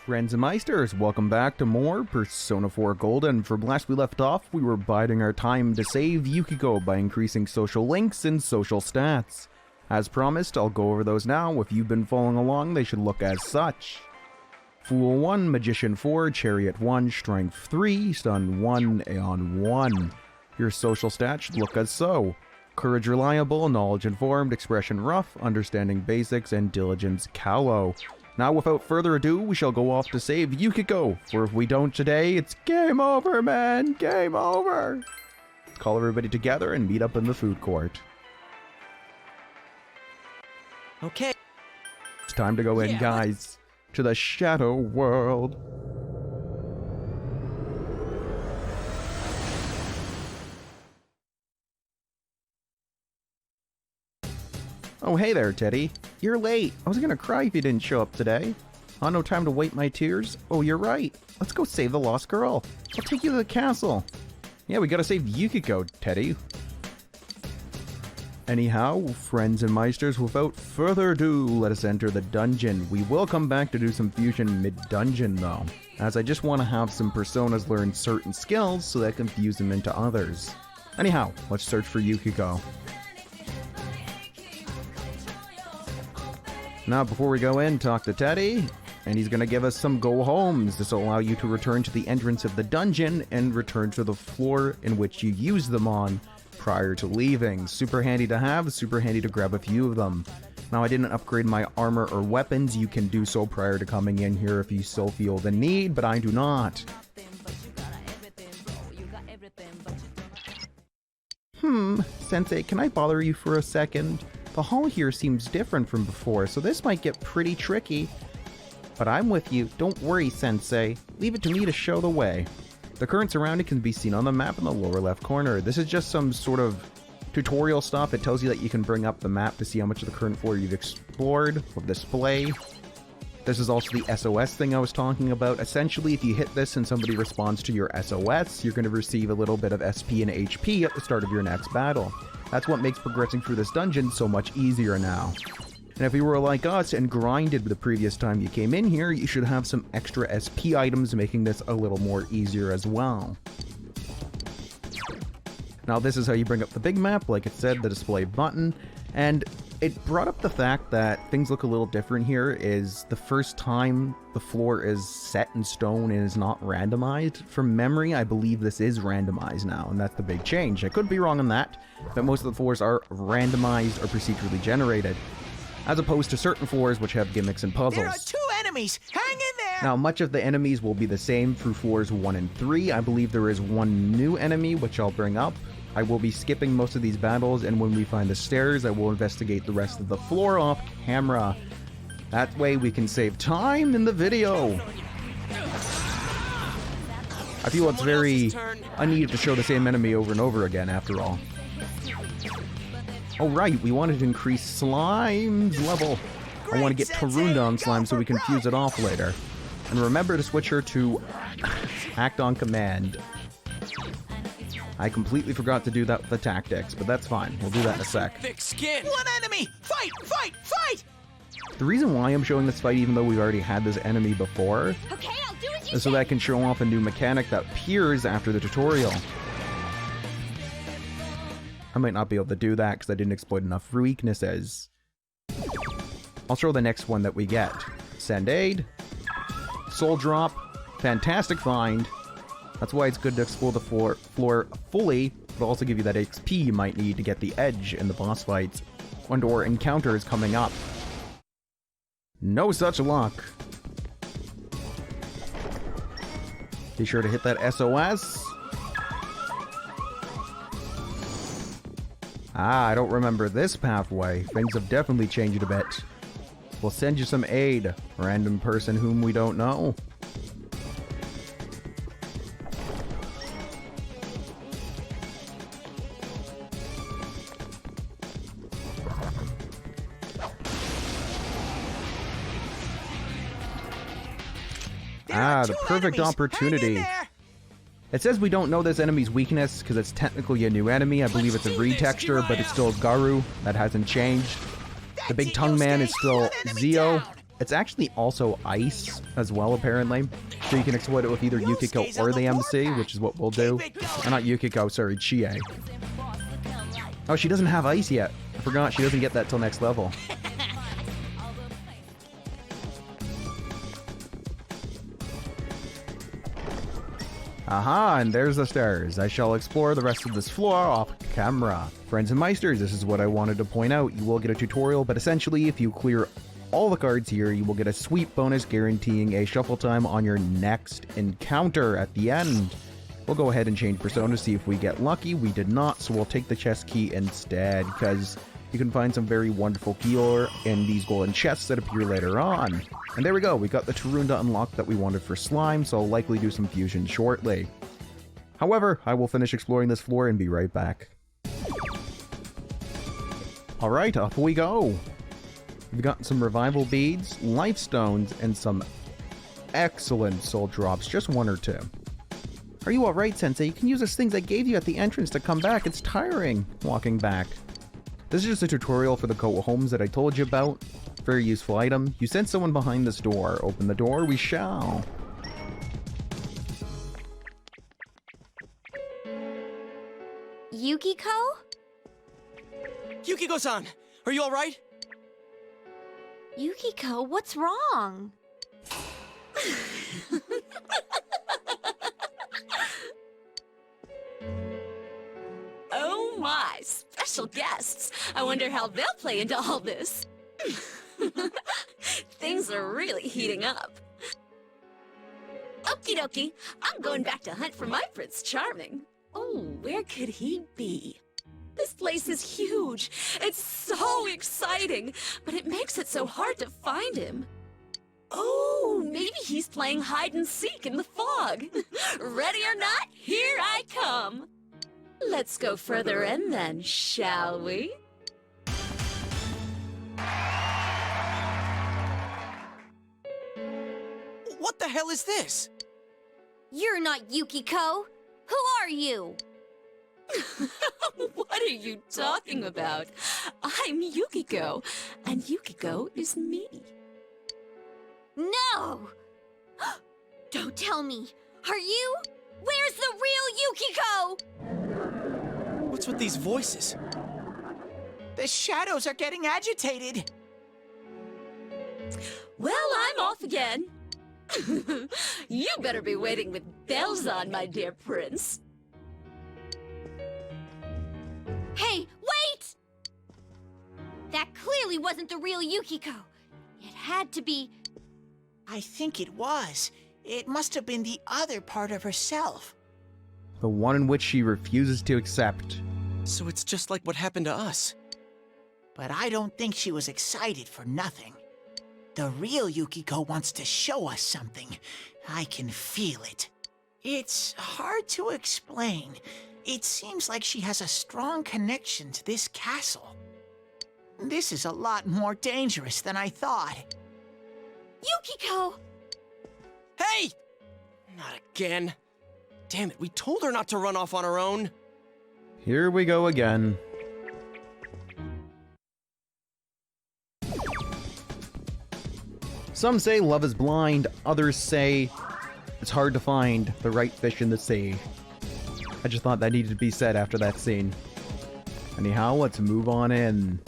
Friends and Meisters, welcome back to more Persona 4 Golden. From last we left off, we were biding our time to save Yukiko by increasing social links and social stats. As promised, I'll go over those now. If you've been following along, they should look as such. Fool 1, Magician 4, Chariot 1, Strength 3, Stun 1, Aeon 1. Your social stats should look as so. Courage Reliable, Knowledge Informed, Expression Rough, Understanding Basics, and Diligence Callow. Now, without further ado, we shall go off to save Yukiko, for if we don't today, it's game over, man! Game over! Let's call everybody together and meet up in the food court. Okay. It's time to go in, guys, to the Shadow World. Oh, hey there, Teddy. You're late. I was gonna cry if you didn't show up today. No time to wipe my tears? Oh, you're right. Let's go save the lost girl. I'll take you to the castle. Yeah, we gotta save Yukiko, Teddy. Anyhow, friends and meisters, without further ado, let us enter the dungeon. We will come back to do some fusion mid-dungeon, though, as I just want to have some personas learn certain skills so that I can fuse them into others. Anyhow, let's search for Yukiko. Now, before we go in, talk to Teddy, and he's going to give us some go-homes. This will allow you to return to the entrance of the dungeon and return to the floor in which you used them on prior to leaving. Super handy to have, super handy to grab a few of them. Now, I didn't upgrade my armor or weapons. You can do so prior to coming in here if you still feel the need, but I do not. Sensei, can I bother you for a second? The hall here seems different from before, so this might get pretty tricky. But I'm with you. Don't worry, Sensei. Leave it to me to show the way. The current surrounding can be seen on the map in the lower left corner. This is just some sort of tutorial stuff. It tells you that you can bring up the map to see how much of the current floor you've explored with display. This is also the SOS thing I was talking about. Essentially, if you hit this and somebody responds to your SOS, you're going to receive a little bit of SP and HP at the start of your next battle. That's what makes progressing through this dungeon so much easier now. And if you were like us and grinded the previous time you came in here, you should have some extra SP items, making this a little more easier as well. Now this is how you bring up the big map, like it said, the display button, and it brought up the fact that things look a little different here. Is the first time the floor is set in stone and is not randomized. From memory, I believe this is randomized now, and that's the big change. I could be wrong on that, but most of the floors are randomized or procedurally generated, as opposed to certain floors which have gimmicks and puzzles. There are 2 enemies! Hang in there! Now, much of the enemies will be the same through floors 1 and 3. I believe there is one new enemy, which I'll bring up. I will be skipping most of these battles, and when we find the stairs, I will investigate the rest of the floor off camera. That way we can save time in the video. I feel it's very unneeded to show the same enemy over and over again, after all. Oh right, we wanted to increase Slime's level. I want to get Tarundon Slime so we can fuse it off later. And remember to switch her to Act on Command. I completely forgot to do that with the tactics, but that's fine. We'll do that in a sec. Thick skin! One enemy! Fight! Fight! Fight! The reason why I'm showing this fight, even though we've already had this enemy before, Okay, I'll do as you is so that I can show off a new mechanic that appears after the tutorial. I might not be able to do that because I didn't exploit enough weaknesses. I'll show the next one that we get. Send Aid. Soul Drop. Fantastic find. That's why it's good to explore the floor fully, but also give you that XP you might need to get the edge in the boss fights when door encounter is coming up. No such luck. Be sure to hit that SOS. I don't remember this pathway. Things have definitely changed a bit. We'll send you some aid, random person whom we don't know. The perfect opportunity. It says we don't know this enemy's weakness because it's technically a new enemy. I believe it's a retexture, but it's still Garu. That hasn't changed. The big tongue man is still Zio. It's actually also ice as well, apparently. So you can exploit it with either Yukiko or the MC, which is what we'll do. Or not Yukiko, sorry, Chie. Oh, she doesn't have ice yet. I forgot she doesn't get that till next level. Aha, and there's the stairs. I shall explore the rest of this floor off camera. Friends and Meisters, this is what I wanted to point out. You will get a tutorial, but essentially if you clear all the cards here, you will get a sweet bonus guaranteeing a shuffle time on your next encounter at the end. We'll go ahead and change Persona to see if we get lucky. We did not, so we'll take the chest key instead, because you can find some very wonderful gear in these golden chests that appear later on. And there we go, we got the Tarunda unlocked that we wanted for slime, so I'll likely do some fusion shortly. However, I will finish exploring this floor and be right back. Alright, off we go! We've gotten some revival beads, life stones, and some excellent soul drops, just one or two. Are you alright, Sensei? You can use those things I gave you at the entrance to come back. It's tiring walking back. This is just a tutorial for the Koa homes that I told you about. Very useful item. You sent someone behind this door. Open the door, we shall. Yukiko? Yukiko-san, are you alright? Yukiko, what's wrong? Oh my, special guests. I wonder how they'll play into all this. Things are really heating up. Okie dokie, I'm going back to hunt for my Prince Charming. Oh, where could he be? This place is huge. It's so exciting, but it makes it so hard to find him. Oh, maybe he's playing hide and seek in the fog. Ready or not, here I come. Let's go further in then, shall we? What the hell is this? You're not Yukiko. Who are you? What are you talking about? I'm Yukiko, and Yukiko is me. No! Don't tell me. Are you? Where's the real Yukiko? What's with these voices? The shadows are getting agitated. Well, I'm off again. You better be waiting with bells on, my dear prince. Hey, wait! That clearly wasn't the real Yukiko. It had to be... I think it was. It must have been the other part of herself. The one in which she refuses to accept. So it's just like what happened to us. But I don't think she was excited for nothing. The real Yukiko wants to show us something. I can feel it. It's hard to explain. It seems like she has a strong connection to this castle. This is a lot more dangerous than I thought. Yukiko! Hey! Not again. Damn it, we told her not to run off on her own. Here we go again. Some say love is blind, others say it's hard to find the right fish in the sea. I just thought that needed to be said after that scene. Anyhow, let's move on in.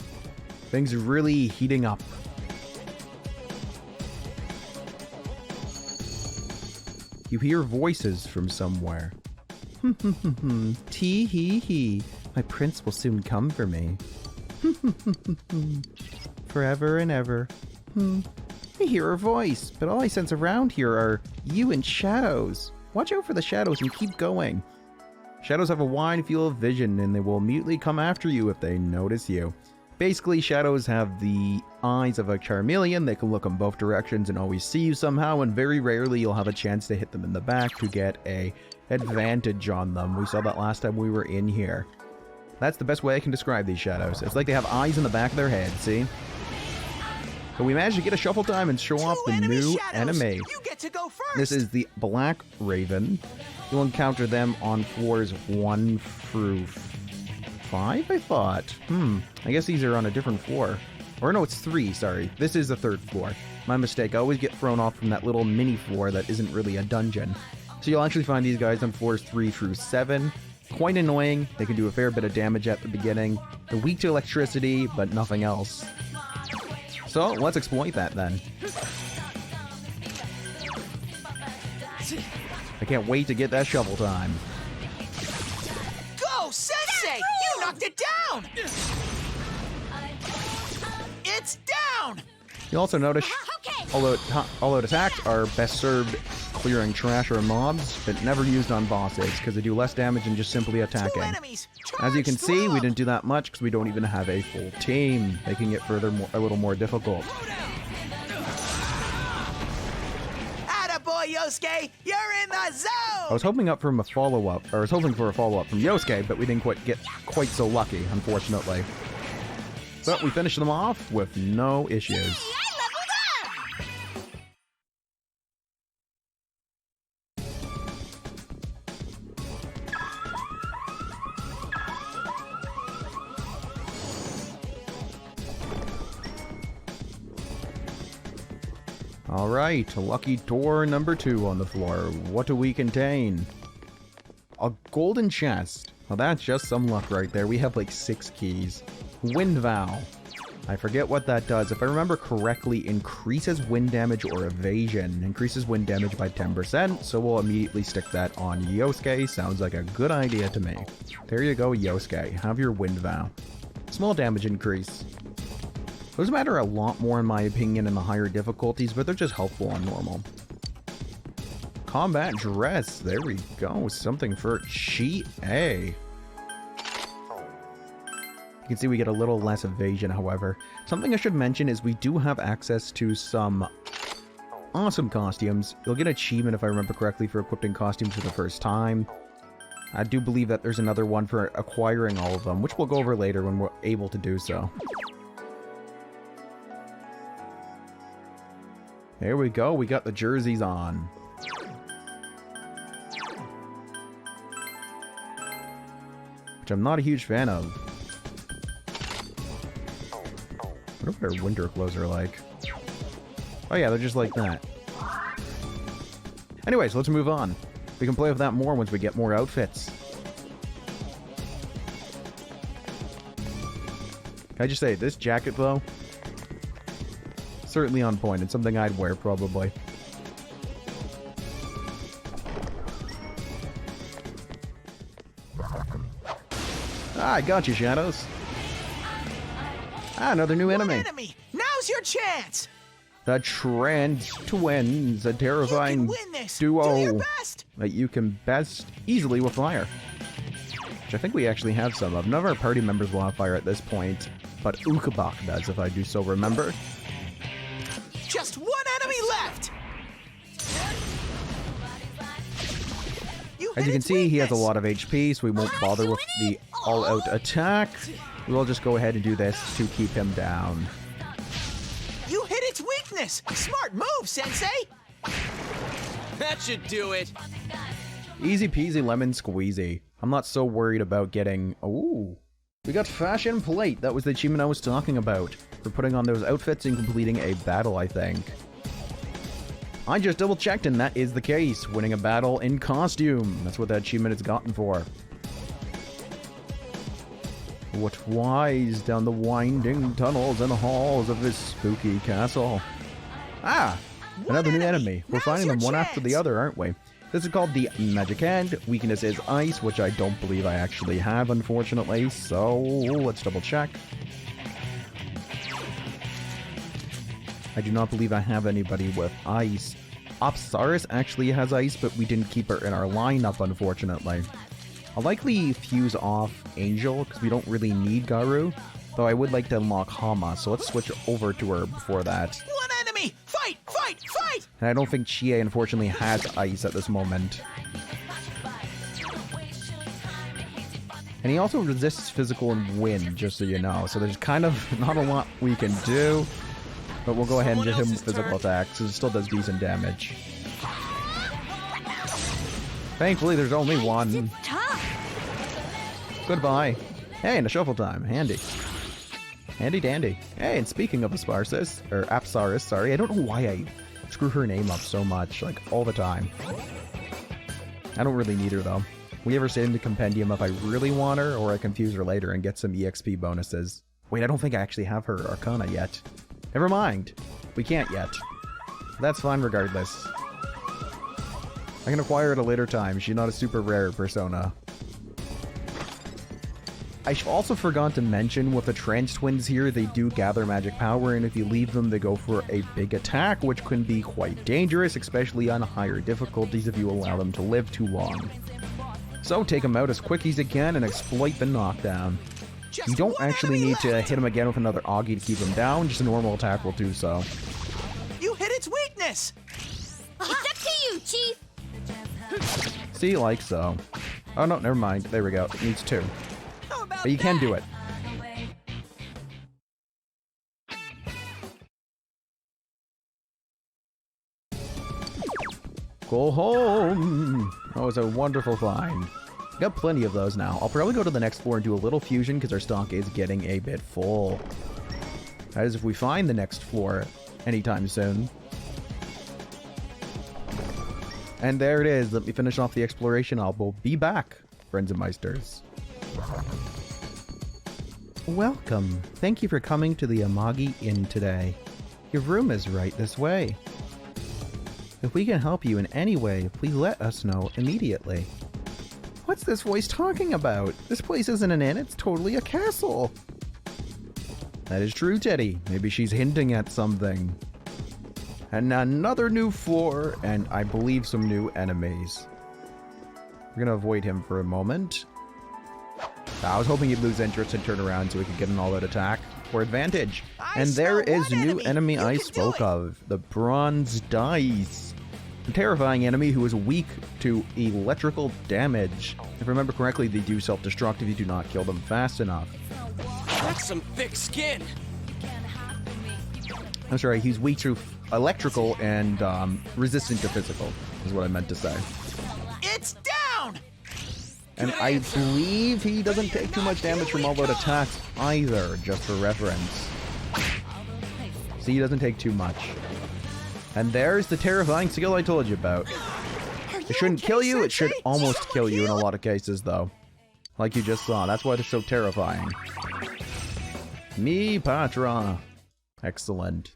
Things are really heating up. You hear voices from somewhere. Tee hee hee. My prince will soon come for me. Forever and ever. I hear her voice, but all I sense around here are you and shadows. Watch out for the shadows and keep going. Shadows have a wide field of vision, and they will immediately come after you if they notice you. Basically, shadows have the eyes of a Charmeleon. They can look in both directions and always see you somehow, and very rarely you'll have a chance to hit them in the back to get a advantage on them. We saw that last time we were in here. That's the best way I can describe these shadows. It's like they have eyes in the back of their head, see? But we managed to get a shuffle time and show off the new enemy. You get to go first. This is the Black Raven. You'll encounter them on floors 1 through 5, I thought. I guess these are on a different floor. Or no, it's 3, sorry. This is the 3rd floor. My mistake, I always get thrown off from that little mini floor that isn't really a dungeon. So you'll actually find these guys on floors 3 through 7. Quite annoying, they can do a fair bit of damage at the beginning. They're weak to electricity, but nothing else. So let's exploit that then. I can't wait to get that shovel time. Go, Sensei! You knocked it down! It's down! You also notice, Okay. although attacks are best served clearing trash or mobs, but never used on bosses, because they do less damage than just simply attacking. As you can see, we didn't do that much because we don't even have a full team, making it a little more difficult. Attaboy, Yosuke! You're in the zone! I was hoping for a follow-up from Yosuke, but we didn't get quite so lucky, unfortunately. But we finished them off with no issues. I leveled up! Alright, lucky door number 2 on the floor. What do we contain? A golden chest. Well, that's just some luck right there. We have like 6 keys. Wind Vow. I forget what that does. If I remember correctly, increases wind damage or evasion. Increases wind damage by 10%, so we'll immediately stick that on Yosuke. Sounds like a good idea to me. There you go, Yosuke. Have your Wind Vow. Small damage increase. Those matter a lot more in my opinion in the higher difficulties, but they're just helpful on normal. Combat Dress. There we go. Something for Cheat A. You can see we get a little less evasion, however. Something I should mention is we do have access to some awesome costumes. You'll get an achievement, if I remember correctly, for equipping costumes for the first time. I do believe that there's another one for acquiring all of them, which we'll go over later when we're able to do so. There we go, we got the jerseys on. Which I'm not a huge fan of. What do our winter clothes are like? Oh yeah, they're just like that. Anyways, let's move on. We can play with that more once we get more outfits. Can I just say, this jacket though? Certainly on point. It's something I'd wear, probably. Ah, I got you, Shadows. Ah, another new enemy. Now's your chance! The Trans Twins, a terrifying duo that you can best easily with fire. Which I think we actually have some of. None of our party members will have fire at this point, but Ukabak does, if I do so remember. Just one enemy left! As you can see, he has a lot of HP, so we won't bother with the all-out attack. We'll just go ahead and do this to keep him down. You hit its weakness! Smart move, Sensei! That should do it. Easy peasy lemon squeezy. I'm not so worried about getting... Ooh. We got Fashion Plate. That was the achievement I was talking about. For putting on those outfits and completing a battle, I think. I just double checked and that is the case. Winning a battle in costume. That's what that achievement is gotten for. What wise down the winding tunnels and halls of this spooky castle. Ah! Another new enemy. We're finding them one after the other, aren't we? This is called the Magic Hand. Weakness is Ice, which I don't believe I actually have, unfortunately. So, let's double check. I do not believe I have anybody with Ice. Opsaris actually has Ice, but we didn't keep her in our lineup, unfortunately. I'll likely fuse off Angel, because we don't really need Garu. Though I would like to unlock Hama, so let's switch over to her before that. One enemy! Fight! Fight! Fight! And I don't think Chie, unfortunately, has Ice at this moment. And he also resists physical and wind, just so you know. So there's kind of not a lot we can do. But we'll go ahead and hit him with physical attacks, because it still does decent damage. Thankfully, there's only one. Goodbye. Hey, and a shuffle time. Handy. Handy dandy. Hey, and speaking of Apsaris, sorry, I don't know why I screw her name up so much, like, all the time. I don't really need her, though. We ever say in the compendium if I really want her, or I confuse her later and get some EXP bonuses. Wait, I don't think I actually have her Arcana yet. Never mind. We can't yet. That's fine regardless. I can acquire it at a later time. She's not a super rare persona. I also forgot to mention with the Trance Twins here, they do gather magic power, and if you leave them, they go for a big attack, which can be quite dangerous, especially on higher difficulties if you allow them to live too long. So take them out as quick as you can and exploit the knockdown. You don't actually need to hit him again with another Augie to keep him down, just a normal attack will do so. You hit its weakness! It's up to you, Chief! See, like so. Oh no, never mind. There we go. It needs 2. But you can do it. Go home! That was a wonderful find. Got plenty of those now. I'll probably go to the next floor and do a little fusion because our stock is getting a bit full. That is if we find the next floor anytime soon. And there it is. Let me finish off the exploration. We'll be back, friends and meisters. Welcome. Thank you for coming to the Amagi Inn today. Your room is right this way. If we can help you in any way, please let us know immediately. What's this voice talking about? This place isn't an inn, it's totally a castle. That is true, Teddy. Maybe she's hinting at something. And another new floor, and I believe some new enemies. We're gonna avoid him for a moment. I was hoping he'd lose interest and turn around so we could get an all-out attack for advantage. And there is a new enemy I spoke of, the Bronze Dice. A terrifying enemy who is weak to electrical damage. If I remember correctly, they do self-destruct if you do not kill them fast enough. That's some thick skin. I'm sorry, he's weak to electrical and resistant to physical, is what I meant to say. It's down! And I believe he doesn't take too much damage from all-out attacks either, just for reference. See, he doesn't take too much. And there's the terrifying skill I told you about. It shouldn't kill you, it should almost kill you in a lot of cases, though. Like you just saw, that's why it's so terrifying. Mi Patra. Excellent.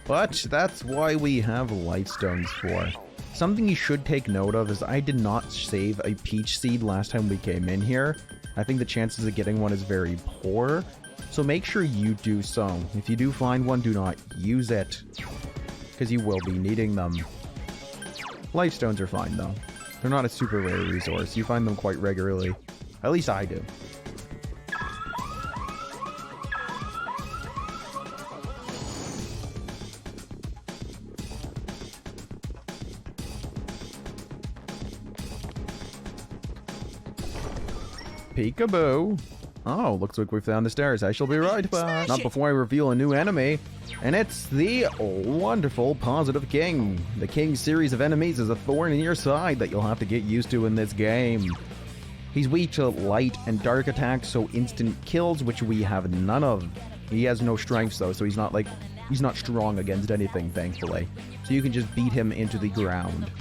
But that's why we have life stones for. Something you should take note of is I did not save a peach seed last time we came in here. I think the chances of getting one is very poor. So make sure you do so. If you do find one, do not use it, because you will be needing them. Life stones are fine though. They're not a super rare resource. You find them quite regularly. At least I do. Peekaboo. Oh, looks like we found the stairs. I shall be right back. Not before I reveal a new enemy. And it's the wonderful Positive King. The King's series of enemies is a thorn in your side that you'll have to get used to in this game. He's weak to light and dark attacks, so instant kills, which we have none of. He has no strengths though, so he's not strong against anything, thankfully. So you can just beat him into the ground.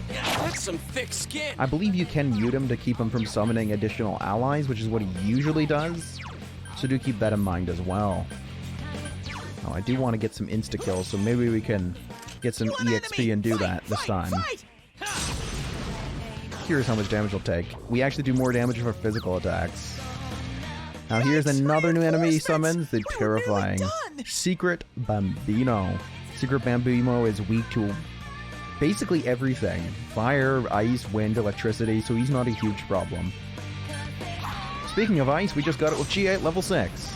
That's some thick skin. I believe you can mute him to keep him from summoning additional allies, which is what he usually does. So do keep that in mind as well. Oh, I do want to get some insta-kills, so maybe we can get some EXP and do that this time. Here's how much damage he'll take. We actually do more damage with our physical attacks. Now here's another new enemy summons, the terrifying Secret Bambino. Secret Bambino is weak to basically everything. Fire, ice, wind, electricity, so he's not a huge problem. Speaking of ice, we just got it with Chi at level 6.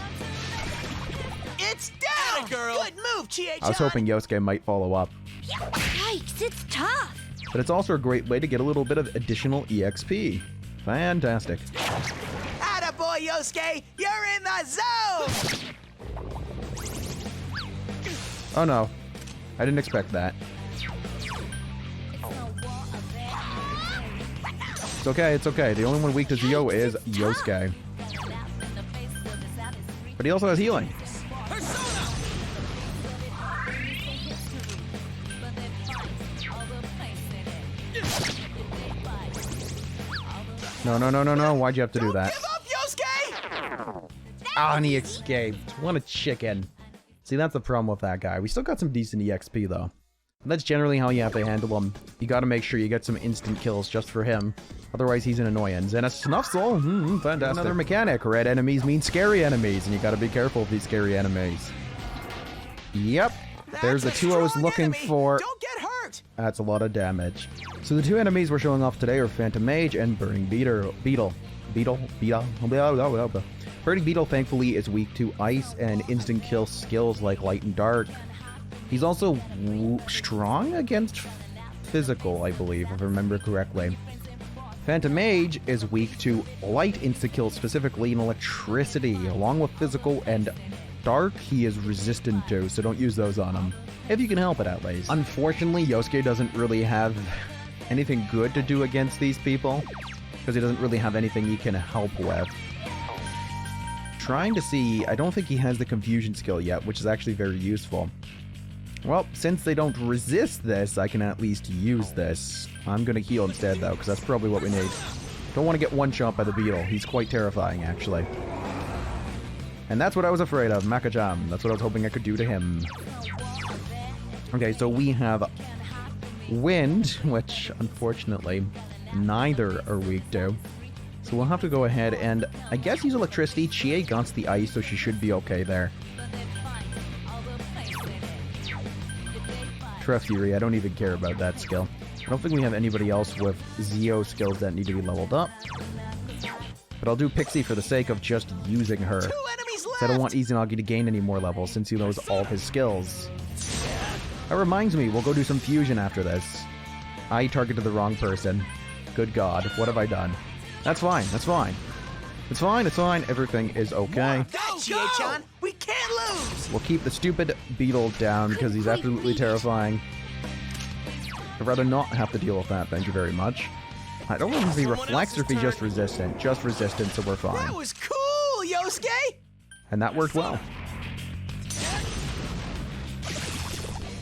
It's down! Girl. Good move, Chi-chan! I was hoping Yosuke might follow up. Yikes, it's tough! But it's also a great way to get a little bit of additional EXP. Fantastic. Attaboy, Yosuke! You're in the zone! Oh no. I didn't expect that. It's okay, it's okay. The only one weak to Zio is Yosuke. But he also has healing. No, no, no, no, no. Why'd you have to do that? Give up, Yosuke! Ah, and he escaped. What a chicken. See, that's the problem with that guy. We still got some decent EXP, though. And that's generally how you have to handle him. You gotta make sure you get some instant kills just for him. Otherwise, he's an annoyance. And a snuff soul? Fantastic. Another mechanic. Red enemies mean scary enemies, and you gotta be careful of these scary enemies. Yep. There's the two I was looking for. Don't get hurt! That's a lot of damage. So the two enemies we're showing off today are Phantom Mage and Burning Beetle. Burning Beetle, thankfully, is weak to ice and instant kill skills like Light and Dark. He's also strong against physical, I believe, if I remember correctly. Phantom Mage is weak to light insta-kills, specifically in electricity, along with physical and dark he is resistant to, so don't use those on him. If you can help it, at least. Unfortunately, Yosuke doesn't really have anything good to do against these people, because he doesn't really have anything he can help with. Trying to see, I don't think he has the confusion skill yet, which is actually very useful. Well, since they don't resist this, I can at least use this. I'm going to heal instead, though, because that's probably what we need. Don't want to get one shot by the beetle. He's quite terrifying, actually. And that's what I was afraid of, Makajam. That's what I was hoping I could do to him. Okay, so we have Wind, which, unfortunately, neither are weak to. So we'll have to go ahead and, I guess, use electricity. Chie got the ice, so she should be okay there. Fury, I don't even care about that skill. I don't think we have anybody else with Zio skills that need to be leveled up. But I'll do Pixie for the sake of just using her. 2 enemies left! I don't want Izanagi to gain any more levels since he knows all his skills. That reminds me, we'll go do some fusion after this. I targeted the wrong person. Good God, what have I done? That's fine, that's fine. It's fine, it's fine. Everything is okay. Go, Chie-chan! We can't lose! We'll keep the stupid beetle down because he's absolutely terrifying. I'd rather not have to deal with that, thank you very much. I don't know if he reflects or if he's just resistant. Just resistant, so we're fine. That was cool, Yosuke! And that worked well.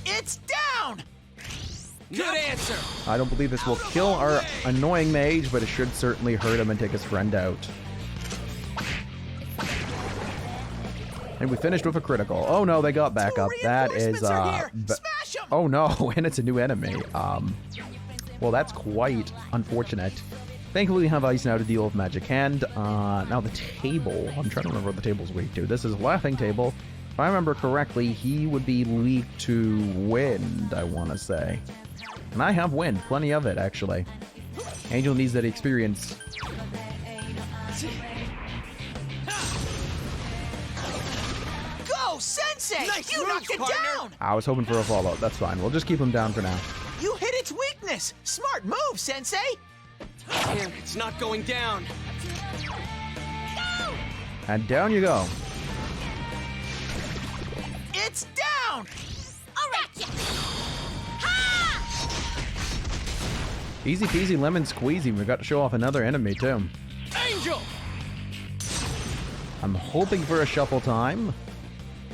It's down! Good answer. I don't believe this will kill our annoying mage, but it should certainly hurt him and take his friend out. And we finished with a critical. Oh no, they got back up. That is, oh no, and it's a new enemy. Well, that's quite unfortunate. Thankfully, we have ice now to deal with magic hand. Now the table. I'm trying to remember what the table's weak to. This is Laughing Table. If I remember correctly, he would be weak to wind, I want to say. And I have wind. Plenty of it, actually. Angel needs that experience. Go, Sensei! Nice You moves, knocked it partner. down! I was hoping for a fallout. That's fine. We'll just keep him down for now. You hit its weakness! Smart move, Sensei! Damn, it's not going down. And down you go. It's down! All right, Easy peasy lemon squeezy. We got to show off another enemy, too. Angel! I'm hoping for a shuffle time.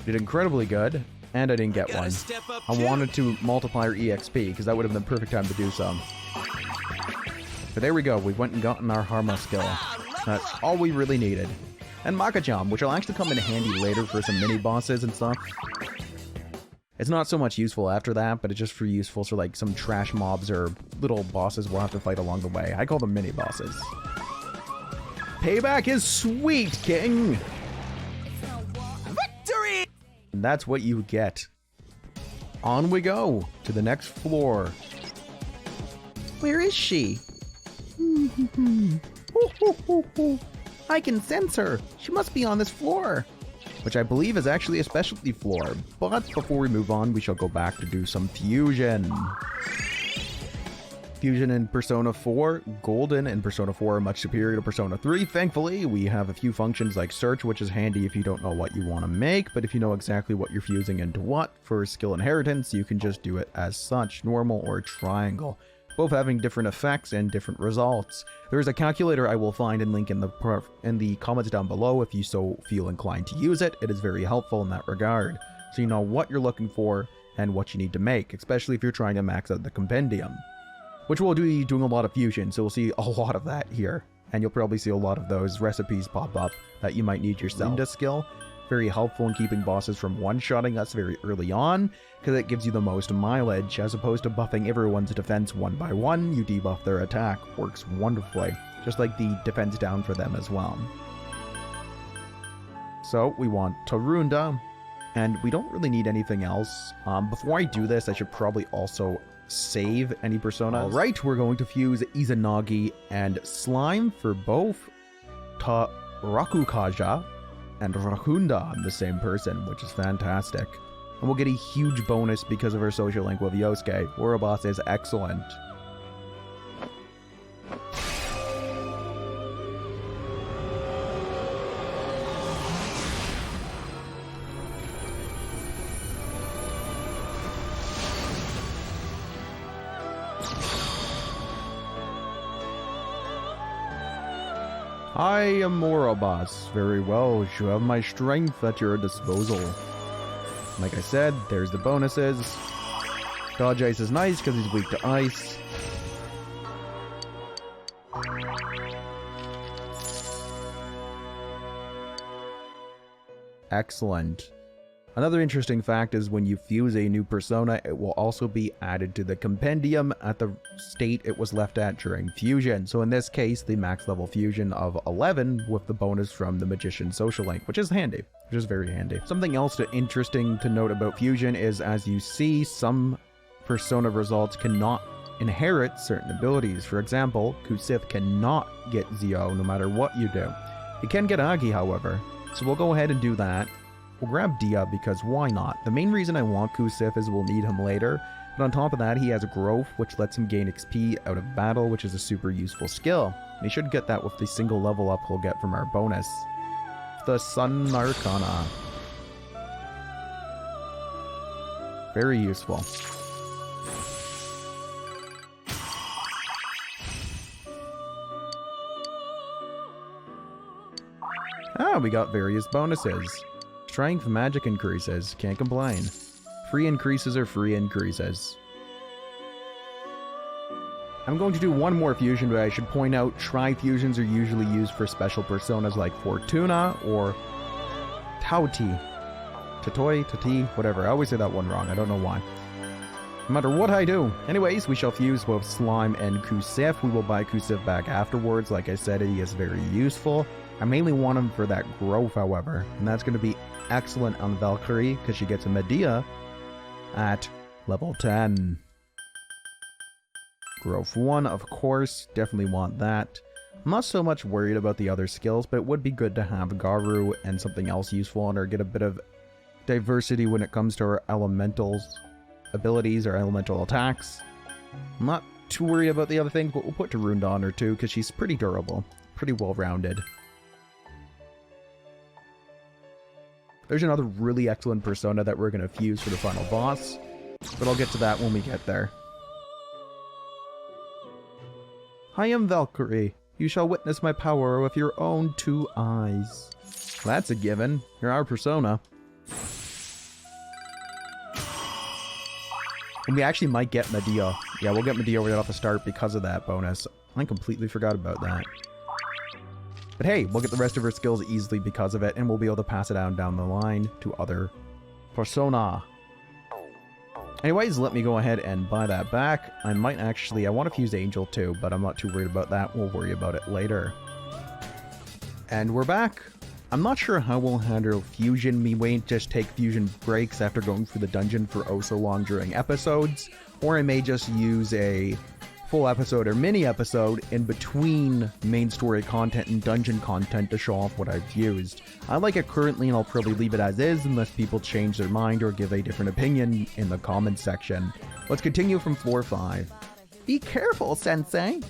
Did incredibly good. And I didn't get Gotta one. step up I too. wanted to multiply our EXP, because that would have been the perfect time to do so. But there we go. We went and gotten our Harma skill. That's all we really needed. And Makajam, which will actually come in handy later for some mini-bosses and stuff. It's not so much useful after that, but it's just for useful for like some trash mobs or little bosses we'll have to fight along the way. I call them mini-bosses. Payback is sweet, King! Victory! And that's what you get. On we go to the next floor. Where is she? I can sense her. She must be on this floor. Which I believe is actually a specialty floor. But before we move on, we shall go back to do some fusion. Fusion in Persona 4, Golden and Persona 4 are much superior to Persona 3. Thankfully, we have a few functions like search, which is handy if you don't know what you want to make, but if you know exactly what you're fusing into what, for skill inheritance, you can just do it as such, normal or triangle. both having different effects and different results. There is a calculator I will find and link in the comments down below if you so feel inclined to use it. It is very helpful in that regard, so you know what you're looking for and what you need to make, especially if you're trying to max out the compendium. Which will be doing a lot of fusion, so we'll see a lot of that here. And you'll probably see a lot of those recipes pop up that you might need yourself. Linda skill, very helpful in keeping bosses from one-shotting us very early on, because it gives you the most mileage, as opposed to buffing everyone's defense one by one, you debuff their attack. Works wonderfully, just like the defense down for them as well. So, we want Tarunda, and we don't really need anything else. Before I do this, I should probably also save any personas. Alright, we're going to fuse Izanagi and Slime for both Rakukaja and Rakunda on the same person, which is fantastic. And we'll get a huge bonus because of our social link with Yosuke. Ouroboros is excellent. I am Ouroboros. Very well, you have my strength at your disposal. Like I said, there's the bonuses. Dodge Ice is nice because he's weak to ice. Excellent. Another interesting fact is when you fuse a new persona, it will also be added to the compendium at the state it was left at during fusion. So in this case, the max level fusion of 11 with the bonus from the Magician's social link, which is handy, which is very handy. Something else interesting to note about fusion is, as you see, some persona results cannot inherit certain abilities. For example, Kusith cannot get Zio no matter what you do. It can get Agi, however, so we'll go ahead and do that. We'll grab Dia because why not? The main reason I want Kusith is we'll need him later, but on top of that he has growth, which lets him gain XP out of battle, which is a super useful skill. And he should get that with the single level up he'll get from our bonus. The Sun Arcana. Very useful. Ah, we got various bonuses. Strength magic increases, can't complain. Free increases are free increases. I'm going to do one more fusion, but I should point out tri-fusions are usually used for special personas like Fortuna or Tauti. Tatoi, Tati, whatever. I always say that one wrong, I don't know why. No matter what I do. Anyways, we shall fuse both Slime and Kusith. We will buy Kusith back afterwards. Like I said, he is very useful. I mainly want him for that growth, however, and that's going to be excellent on Valkyrie because she gets a Medea at level 10. Growth 1, of course, definitely want that. I'm not so much worried about the other skills, but it would be good to have Garu and something else useful on her, get a bit of diversity when it comes to her elementals abilities or elemental attacks. I'm not too worried about the other things, but we'll put Tarunda on her too because she's pretty durable, pretty well-rounded. There's another really excellent persona that we're going to fuse for the final boss, but I'll get to that when we get there. I am Valkyrie. You shall witness my power with your own 2 eyes. That's a given. You're our persona. And we actually might get Medea. Yeah, we'll get Medea right off the start because of that bonus. I completely forgot about that. But hey, we'll get the rest of her skills easily because of it, and we'll be able to pass it down the line to other persona. Anyways, let me go ahead and buy that back. I want to fuse Angel too, but I'm not too worried about that. We'll worry about it later. And we're back. I'm not sure how we'll handle fusion. We may just take fusion breaks after going through the dungeon for oh so long during episodes, or I may just use a full episode or mini episode in between main story content and dungeon content to show off what I've used. I like it currently, and I'll probably leave it as is unless people change their mind or give a different opinion in the comments section. Let's continue from floor 5. Be careful, Sensei!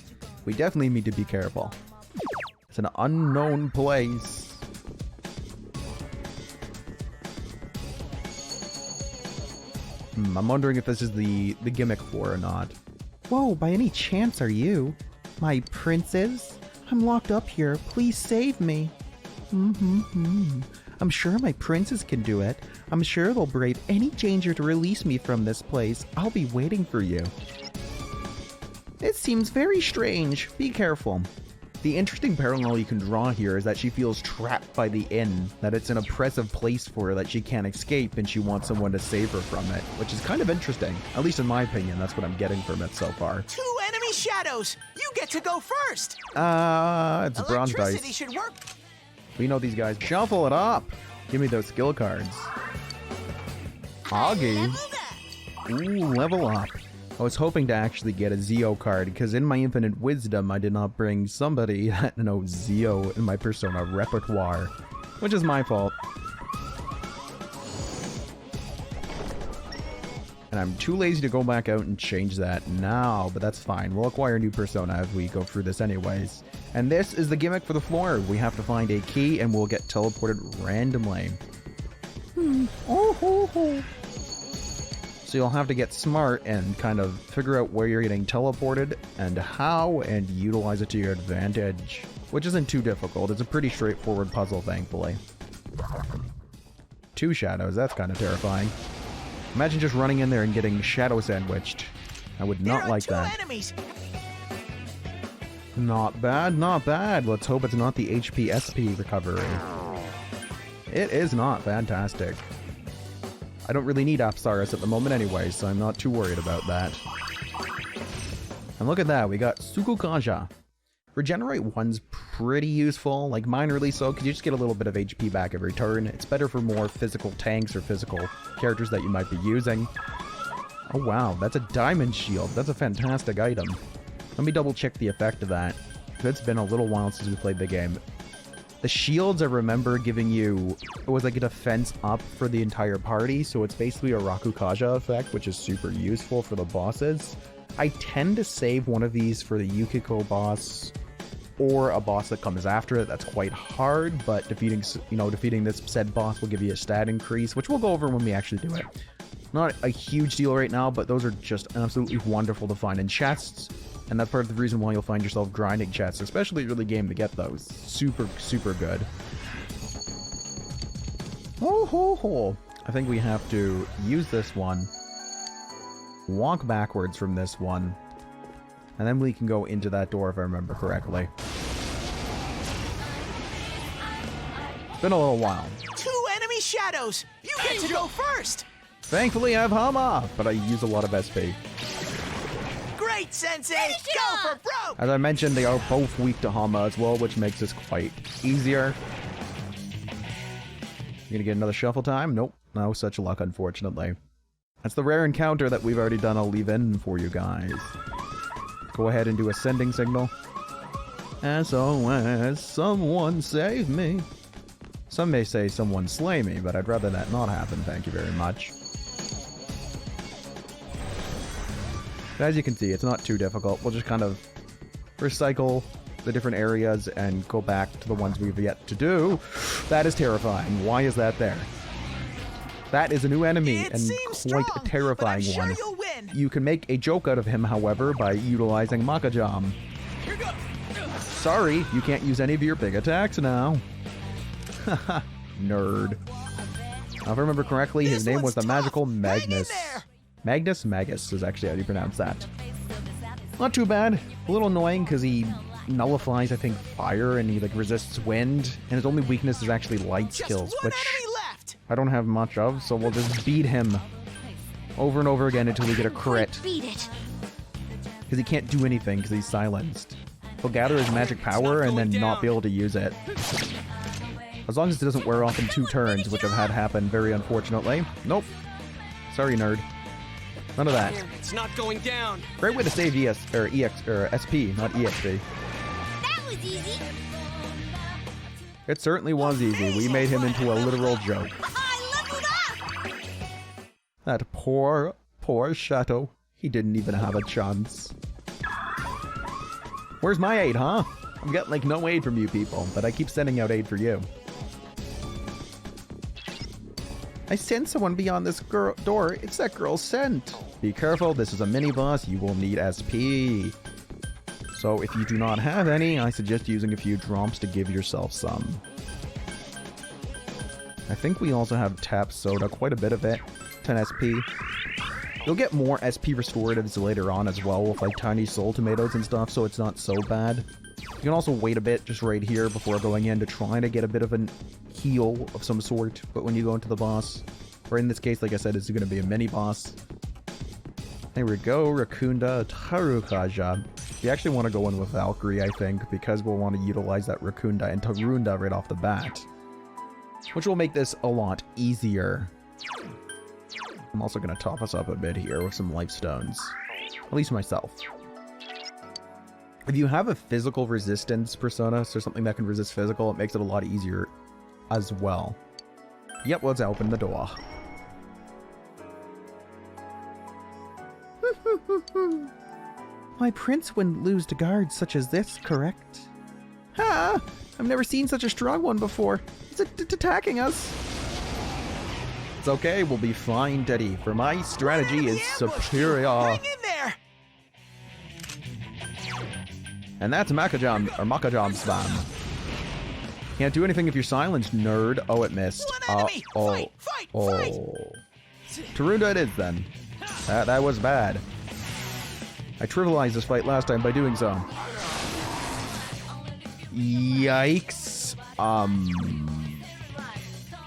We definitely need to be careful. It's an unknown place. I'm wondering if this is the gimmick floor or not. Whoa, by any chance are you? My princess? I'm locked up here. Please save me. I'm sure my princess can do it. I'm sure they'll brave any danger to release me from this place. I'll be waiting for you. It seems very strange. Be careful. The interesting parallel you can draw here is that she feels trapped by the inn, that it's an oppressive place for her that she can't escape and she wants someone to save her from it, which is kind of interesting. At least in my opinion, that's what I'm getting from it so far. 2 enemy shadows! You get to go first! It's bronze Electricity dice. should work. We know these guys. Shuffle it up! Give me those skill cards. Augie. Ooh, level up. I was hoping to actually get a Zeo card, because in my infinite wisdom, I did not bring somebody that knows Zeo in my Persona repertoire, which is my fault. And I'm too lazy to go back out and change that now, but that's fine. We'll acquire a new Persona as we go through this anyways. And this is the gimmick for the floor. We have to find a key, and we'll get teleported randomly. So you'll have to get smart and kind of figure out where you're getting teleported and how, and utilize it to your advantage. Which isn't too difficult. It's a pretty straightforward puzzle, thankfully. 2 shadows, that's kind of terrifying. Imagine just running in there and getting shadow sandwiched. I would not like that. Enemies. Not bad, not bad. Let's hope it's not the HP SP recovery. It is not fantastic. I don't really need Apsaris at the moment anyway, so I'm not too worried about that. And look at that, we got Sukukaja. Regenerate 1's pretty useful, like minorly so, because you just get a little bit of HP back every turn. It's better for more physical tanks or physical characters that you might be using. Oh wow, that's a diamond shield. That's a fantastic item. Let me double check the effect of that. It's been a little while since we played the game. The shields, I remember giving you, it was like a defense up for the entire party, so it's basically a Rakukaja effect, which is super useful for the bosses. I tend to save one of these for the Yukiko boss, or a boss that comes after it. That's quite hard, but defeating this said boss will give you a stat increase, which we'll go over when we actually do it. Not a huge deal right now, but those are just absolutely wonderful to find in chests. And that's part of the reason why you'll find yourself grinding chests, especially early game, to get those. Super, super good. I think we have to use this one, walk backwards from this one, and then we can go into that door if I remember correctly. It's been a little while. 2 enemy shadows! You get to go first! Thankfully I have Hama, but I use a lot of SP. Great, Sensei! Go for broke! As I mentioned, they are both weak to Hama as well, which makes this quite easier. You gonna get another shuffle time? Nope. No such luck, unfortunately. That's the rare encounter that we've already done. I'll leave in for you guys. Go ahead and do a sending signal. SOS, someone save me. Some may say someone slay me, but I'd rather that not happen, thank you very much. But as you can see, it's not too difficult. We'll just kind of recycle the different areas and go back to the ones we've yet to do. That is terrifying. Why is that there? That is a new enemy, and quite a terrifying one. You can make a joke out of him, however, by utilizing Makajam. Sorry, you can't use any of your big attacks now. Haha, nerd. Now, if I remember correctly, his name was the magical Magnus. Magus is actually how you pronounce that. Not too bad. A little annoying because he nullifies, I think, fire, and he like resists wind, and his only weakness is actually light skills, which I don't have much of, so we'll just beat him over and over again until we get a crit. Because he can't do anything because he's silenced. He'll gather his magic power and then not be able to use it. As long as it doesn't wear off in 2 turns, which I've had happen very unfortunately. Nope. Sorry, nerd. None of that. It's not going down. Great way to save SP, not EXP. That was easy. It certainly was easy. We made him into a literal joke. I leveled up. That poor Shadow. He didn't even have a chance. Where's my aid, huh? I'm getting like no aid from you people, but I keep sending out aid for you. I sense someone beyond this door. It's that girl's scent. Be careful, this is a mini-boss. You will need SP. So if you do not have any, I suggest using a few drops to give yourself some. I think we also have tap soda, quite a bit of it. 10 SP. You'll get more SP restoratives later on as well with like tiny soul tomatoes and stuff, so it's not so bad. You can also wait a bit just right here before going in to try to get a bit of a heal of some sort, but when you go into the boss, or in this case, like I said, it's going to be a mini-boss. There we go, Rakunda Tarukaja. You actually want to go in with Valkyrie, I think, because we'll want to utilize that Rakunda and Tarunda right off the bat, which will make this a lot easier. I'm also going to top us up a bit here with some life stones, at least myself. If you have a physical resistance persona, so something that can resist physical, it makes it a lot easier as well. Yep, let's open the door. My prince wouldn't lose to guards such as this, correct? Ha! I've never seen such a strong one before. It's attacking us. It's okay, we'll be fine, Teddy. For my strategy is superior. Hang in there! And that's Makajam, or Makajam spam. Can't do anything if you're silenced, nerd. Oh, it missed. Fight! Tarunda it is, then. That was bad. I trivialized this fight last time by doing so. Yikes.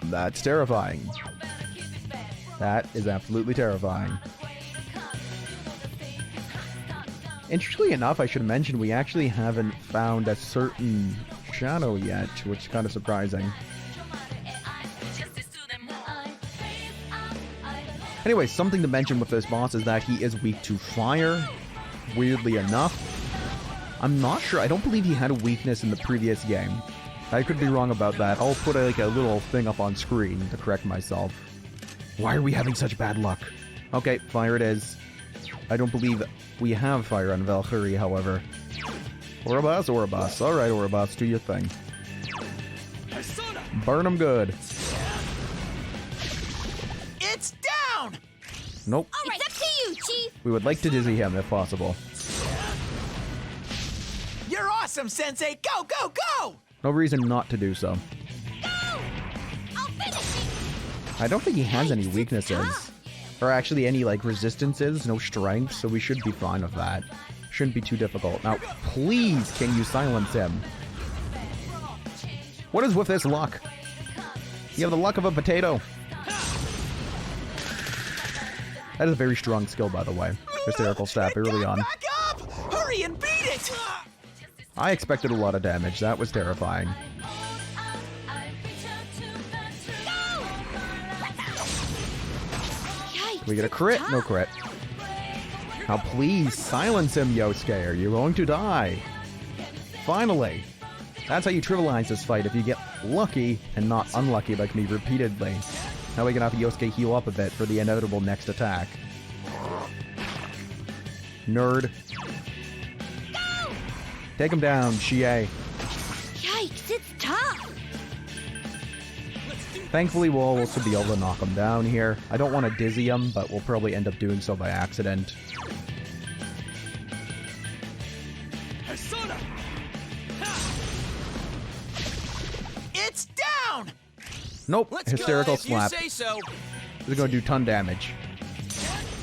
That's terrifying. That is absolutely terrifying. Interestingly enough, I should mention we actually haven't found a certain shadow yet, which is kind of surprising. Anyway, something to mention with this boss is that he is weak to fire, weirdly enough. I'm not sure, I don't believe he had a weakness in the previous game. I could be wrong about that. I'll put a little thing up on screen to correct myself. Why are we having such bad luck? Okay, fire it is. I don't believe we have fire on Valkyrie, however. Ouroboros, Ouroboros. Alright, Ouroboros, do your thing. Burn them good. It's down! Nope. All right, it's up to you, Chief. We would like to dizzy him if possible. You're awesome, Sensei! Go, go, go! No reason not to do so. Go! I'll finish it. I don't think he has any weaknesses. Or actually any, like, resistances, no strength, so we should be fine with that. Shouldn't be too difficult. Now, please, can you silence him? What is with this luck? You have the luck of a potato. That is a very strong skill, by the way. Hysterical stab early on. Back up! Hurry and beat it! I expected a lot of damage. That was terrifying. Yikes, We get a it's crit? tough. No crit. Now please, silence him, Yosuke, or you're going to die. Finally! That's how you trivialize this fight, if you get lucky and not unlucky like me repeatedly. Now we can have Yosuke heal up a bit for the inevitable next attack. Nerd. Take him down, Chie. Yikes, it's tough. Thankfully, we'll also be able to knock him down here. I don't want to dizzy him, but we'll probably end up doing so by accident. It's down! Nope, Let's hysterical go if slap. You say so. This is going to do ton damage.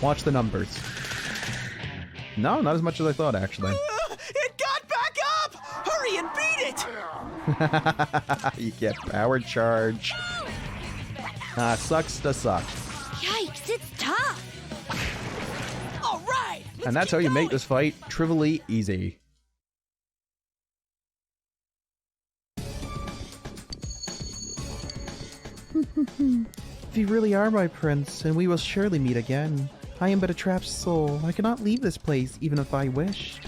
Watch the numbers. No, not as much as I thought, actually. It got back up! Hurry and beat it! You get power charge. Sucks to suck. Yikes, it's tough. All right! And that's how you make this fight trivially easy. If you really are my prince, and we will surely meet again. I am but a trapped soul. I cannot leave this place, even if I wished.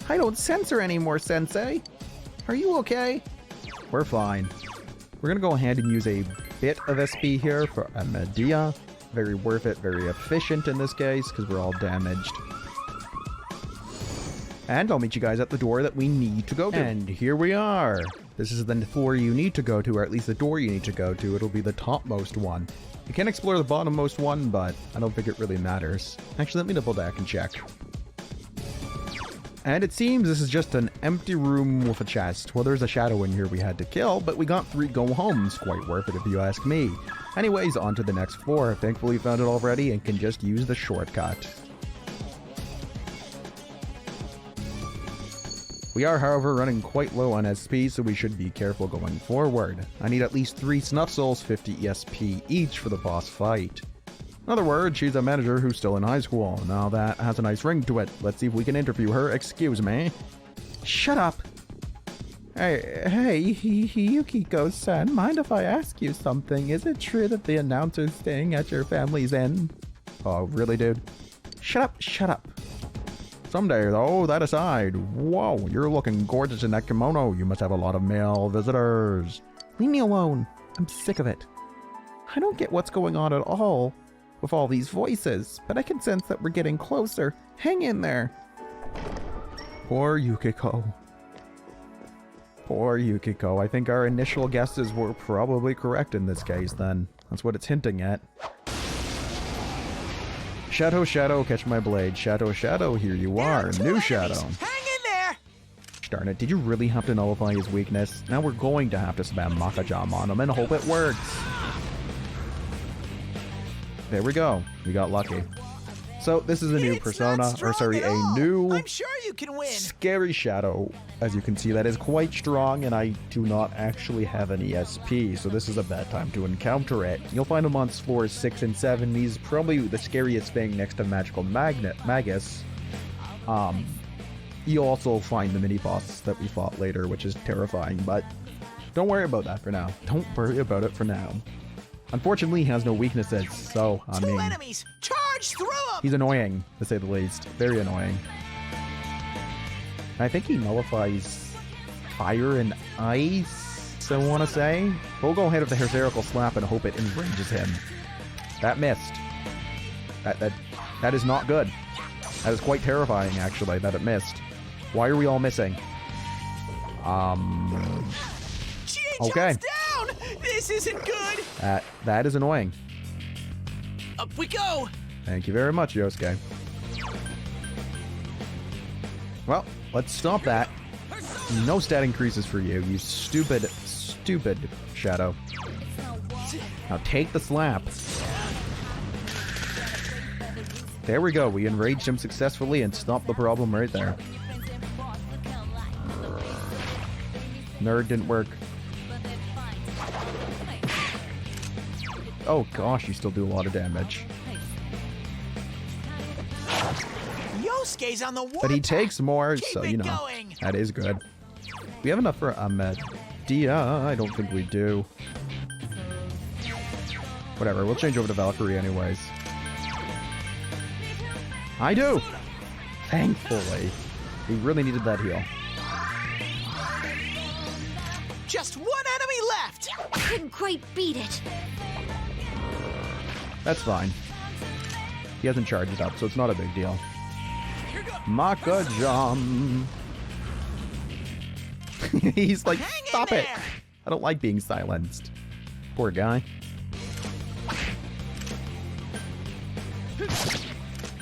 I don't sense her anymore, Sensei. Are you okay? We're fine. We're gonna go ahead and use a bit of SP here for a Medea. Very worth it, very efficient in this case, because we're all damaged. And I'll meet you guys at the door that we need to go to. And here we are. This is the floor you need to go to, or at least the door you need to go to. It'll be the topmost one. You can explore the bottommost one, but I don't think it really matters. Actually, let me double back and check. And it seems this is just an empty room with a chest. Well, there's a shadow in here we had to kill, but we got 3 go-homes. Quite worth it if you ask me. Anyways, on to the next floor. Thankfully found it already and can just use the shortcut. We are, however, running quite low on SP, so we should be careful going forward. I need at least 3 snuff souls, 50 ESP each for the boss fight. In other words, she's a manager who's still in high school. Now that has a nice ring to it. Let's see if we can interview her. Excuse me. Shut up! Hey, Yukiko-san, mind if I ask you something? Is it true that the announcer's staying at your family's inn? Oh, really, dude? Shut up. Someday, though, that aside, whoa, you're looking gorgeous in that kimono. You must have a lot of male visitors. Leave me alone. I'm sick of it. I don't get what's going on at all with all these voices, but I can sense that we're getting closer. Hang in there. Poor Yukiko. Poor Yukiko. I think our initial guesses were probably correct in this case, then. That's what it's hinting at. Shadow, shadow, catch my blade. Shadow, shadow, here you are. New shadow. Hang in there! Darn it, did you really have to nullify his weakness? Now we're going to have to spam Makajam on him and hope it works. There we go. We got lucky. So this is a new persona, or sorry, a new I'm sure you can win. Scary shadow. As you can see, that is quite strong, and I do not actually have any SP, so this is a bad time to encounter it. You'll find him on floors 6 and 7. He's probably the scariest thing next to Magical Magus. You'll also find the mini-boss that we fought later, which is terrifying, but don't worry about that for now. Don't worry about it for now. Unfortunately, he has no weaknesses, so, I mean... 2 enemies! Charge through them! He's annoying, to say the least. Very annoying. I think he nullifies fire and ice, I want to say. We'll go ahead with the hysterical slap and hope it enrages him. That missed. That is not good. That is quite terrifying, actually, that it missed. Why are we all missing? Okay. Down! This isn't good! That is annoying. Up we go! Thank you very much, Yosuke. Well, let's stop that. No stat increases for you, you stupid shadow. Now take the slap. There we go, we enraged him successfully and stopped the problem right there. Nerd didn't work. Oh gosh, you still do a lot of damage. Yosuke's on the warpath. But he takes more, Keep so it you know, going. that is good. We have enough for Dia? I don't think we do. Whatever, we'll change over to Valkyrie anyways. I do! Thankfully. We really needed that heal. Just 1 enemy left! Couldn't quite beat it. That's fine. He hasn't charged up, so it's not a big deal. Makajam! He's like, stop it! I don't like being silenced. Poor guy.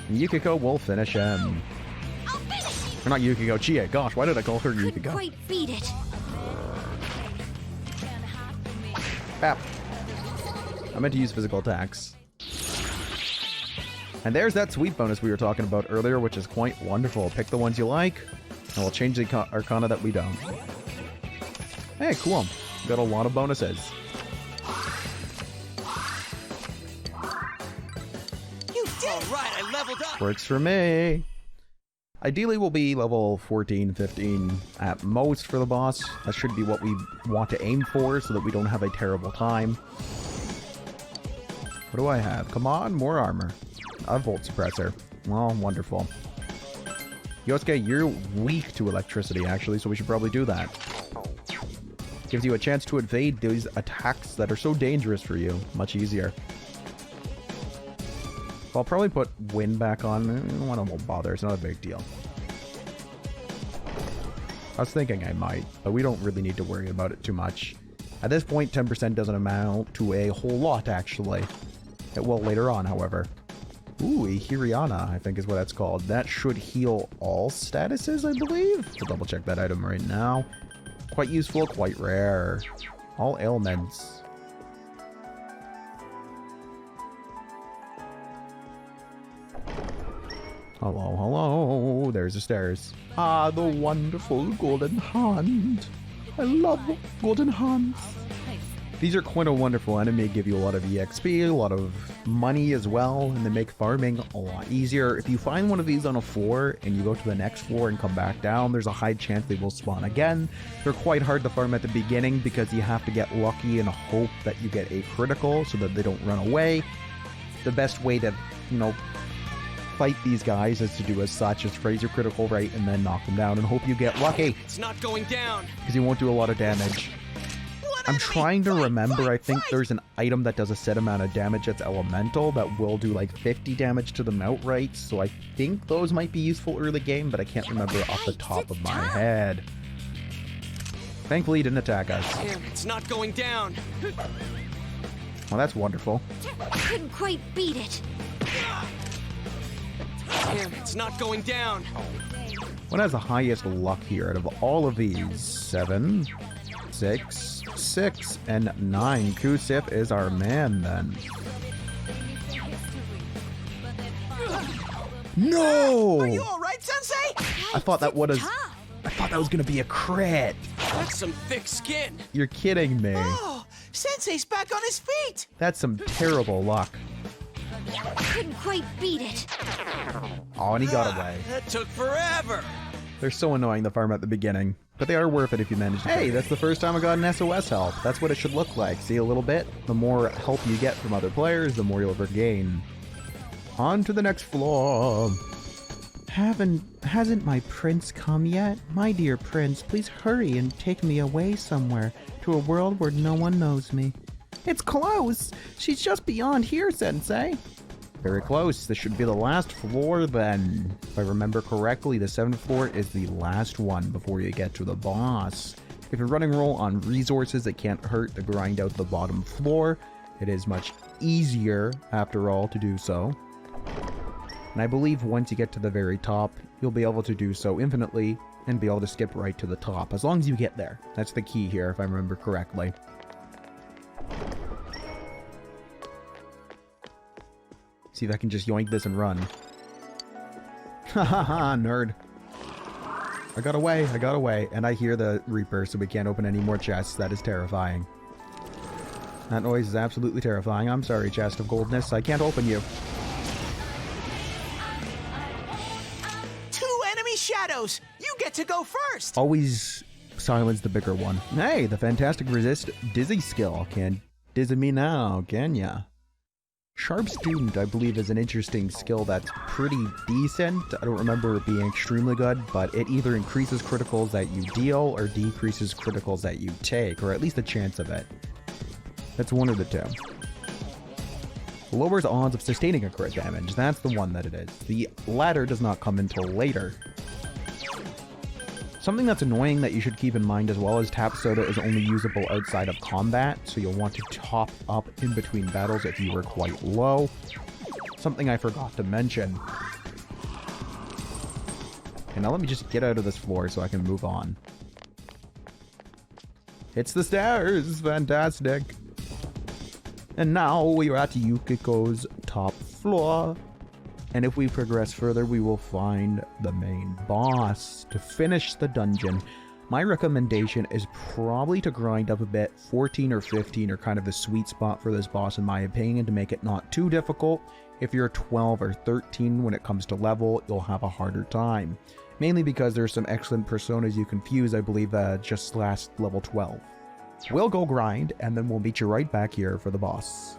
Yukiko will finish him. Or not Yukiko, Chie. Gosh, why did I call her Couldn't Yukiko? quite beat it. Bap. I meant to use physical attacks. And there's that sweep bonus we were talking about earlier, which is quite wonderful. Pick the ones you like, and we'll change the arcana that we don't. Hey, cool. We got a lot of bonuses. You did! Alright, I leveled up! Works for me. Ideally, we'll be level 14, 15 at most for the boss. That should be what we want to aim for so that we don't have a terrible time. What do I have? Come on, more armor. A volt suppressor. Well, wonderful. Yosuke, you're weak to electricity, actually, so we should probably do that. Gives you a chance to evade these attacks that are so dangerous for you. Much easier. I'll probably put wind back on. I won't bother. It's not a big deal. I was thinking I might, but we don't really need to worry about it too much. At this point, 10% doesn't amount to a whole lot, actually. It will later on, however. Ooh, a Hiriana, I think is what that's called. That should heal all statuses, I believe. So double check that item right now. Quite useful, quite rare. All ailments. Hello, hello. There's the stairs. Ah, the wonderful golden hand. I love golden hands. These are quite a wonderful enemy, give you a lot of EXP, a lot of money as well, and they make farming a lot easier. If you find one of these on a floor and you go to the next floor and come back down, there's a high chance they will spawn again. They're quite hard to farm at the beginning because you have to get lucky and hope that you get a critical so that they don't run away. The best way to, fight these guys is to do as such as phrase your critical right and then knock them down and hope you get lucky. It's not going down. Because you won't do a lot of damage. I'm trying to remember, I think there's an item that does a set amount of damage that's elemental that will do like 50 damage to them outright, so I think those might be useful early game, but I can't remember off the top of my head. Thankfully he didn't attack us. Damn, it's not going down. Well, that's wonderful. Couldn't quite beat it. Damn, it's not going down. What has the highest luck here out of all of these? 7, 6, 6, and 9. Kusif is our man then. No! Are you alright, Sensei? I thought that was gonna be a crit. That's some thick skin. You're kidding me. Oh, Sensei's back on his feet. That's some terrible luck. Couldn't quite beat it. Oh, and he got away. That took forever. They're so annoying, the farm at the beginning. But they are worth it if you manage to. Hey, that's the first time I got an SOS help. That's what it should look like. See a little bit? The more help you get from other players, the more you'll regain. On to the next floor. Hasn't my prince come yet? My dear prince, please hurry and take me away somewhere to a world where no one knows me. It's close. She's just beyond here, Sensei. Very close. This should be the last floor then. If I remember correctly, the 7th floor is the last one before you get to the boss. If you're running roll on resources, it can't hurt to grind out the bottom floor. It is much easier, after all, to do so. And I believe once you get to the very top, you'll be able to do so infinitely and be able to skip right to the top, as long as you get there. That's the key here, if I remember correctly. See if I can just yoink this and run. Ha ha ha, nerd. I got away, and I hear the Reaper, so we can't open any more chests. That is terrifying. That noise is absolutely terrifying. I'm sorry, chest of goldness. I can't open you. 2 enemy shadows. You get to go first. Always silence the bigger one. Hey, the fantastic resist dizzy skill. Can't dizzy me now, can ya? Sharp Student, I believe, is an interesting skill that's pretty decent. I don't remember it being extremely good, but it either increases criticals that you deal or decreases criticals that you take, or at least a chance of it. That's one of the two. Lowers odds of sustaining a crit damage. That's the one that it is. The latter does not come until later. Something that's annoying that you should keep in mind as well is Tap Soda is only usable outside of combat, so you'll want to top up in between battles if you were quite low. Something I forgot to mention. And now let me just get out of this floor so I can move on. It's the stairs! Fantastic! And now we are at Yukiko's top floor. And if we progress further, we will find the main boss. To finish the dungeon, my recommendation is probably to grind up a bit. 14 or 15 are kind of the sweet spot for this boss in my opinion, to make it not too difficult. If you're 12 or 13 when it comes to level, you'll have a harder time. Mainly because there's some excellent personas you can fuse, I believe, just last level 12. We'll go grind, and then we'll meet you right back here for the boss.